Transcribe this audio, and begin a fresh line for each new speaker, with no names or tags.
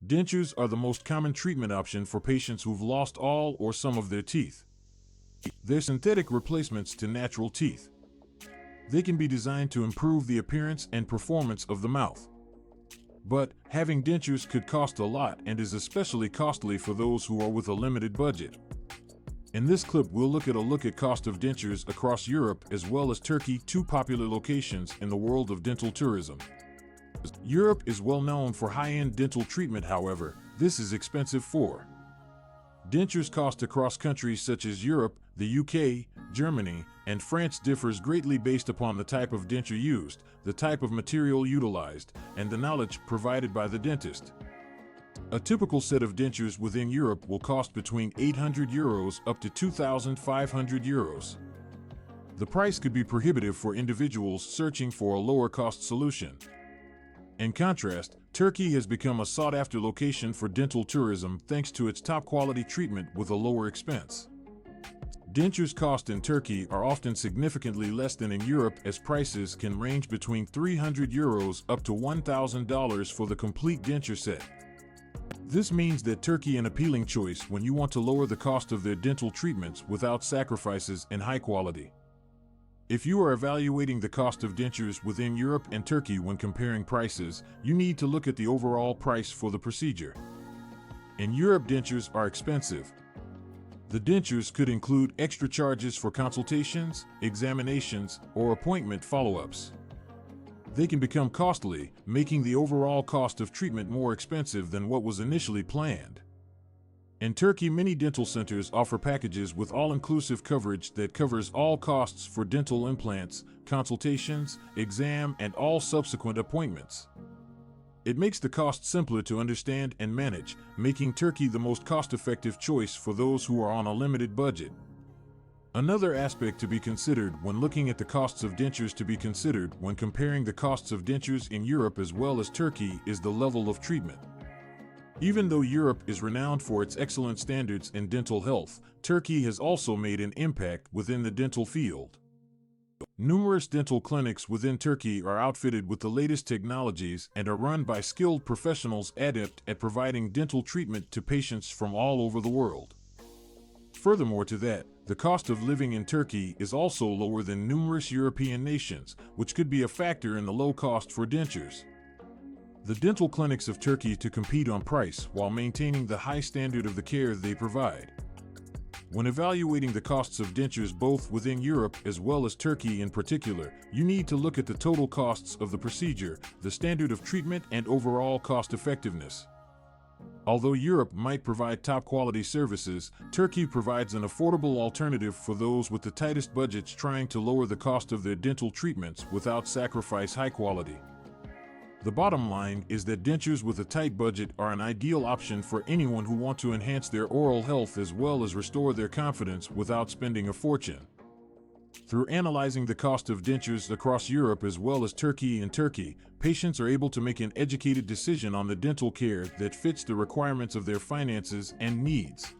Dentures are the most common treatment option for patients who've lost all or some of their teeth. They're synthetic replacements to natural teeth. They can be designed to improve the appearance and performance of the mouth. But having dentures could cost a lot and is especially costly for those who are with a limited budget. In this clip, we'll look at cost of dentures across Europe as well as Turkey, two popular locations in the world of dental tourism. Europe is well known for high-end dental treatment, however, this is expensive for. Dentures cost across countries such as Europe, the UK, Germany, and France differs greatly based upon the type of denture used, the type of material utilized, and the knowledge provided by the dentist. A typical set of dentures within Europe will cost between €800 up to €2,500. The price could be prohibitive for individuals searching for a lower-cost solution. In contrast, Turkey has become a sought-after location for dental tourism thanks to its top-quality treatment with a lower expense. Dentures cost in Turkey are often significantly less than in Europe, as prices can range between €300 up to $1,000 for the complete denture set. This means that Turkey is an appealing choice when you want to lower the cost of their dental treatments without sacrifices in high quality. If you are evaluating the cost of dentures within Europe and Turkey when comparing prices, you need to look at the overall price for the procedure. In Europe, dentures are expensive. The dentures could include extra charges for consultations, examinations, or appointment follow-ups. They can become costly, making the overall cost of treatment more expensive than what was initially planned. In Turkey, many dental centers offer packages with all-inclusive coverage that covers all costs for dental implants, consultations, exam, and all subsequent appointments. It makes the cost simpler to understand and manage, making Turkey the most cost-effective choice for those who are on a limited budget. Another aspect to be considered when looking at the costs of dentures to be considered when comparing the costs of dentures in Europe as well as Turkey is the level of treatment. Even though Europe is renowned for its excellent standards in dental health, Turkey has also made an impact within the dental field. Numerous dental clinics within Turkey are outfitted with the latest technologies and are run by skilled professionals adept at providing dental treatment to patients from all over the world. Furthermore to that, the cost of living in Turkey is also lower than numerous European nations, which could be a factor in the low cost for dentures. The dental clinics of Turkey to compete on price while maintaining the high standard of the care they provide. When evaluating the costs of dentures both within Europe as well as Turkey in particular, you need to look at the total costs of the procedure, the standard of treatment, and overall cost effectiveness. Although Europe might provide top-quality services, Turkey provides an affordable alternative for those with the tightest budgets trying to lower the cost of their dental treatments without sacrifice high quality. The bottom line is that dentures with a tight budget are an ideal option for anyone who wants to enhance their oral health as well as restore their confidence without spending a fortune. Through analyzing the cost of dentures across Europe as well as Turkey, patients are able to make an educated decision on the dental care that fits the requirements of their finances and needs.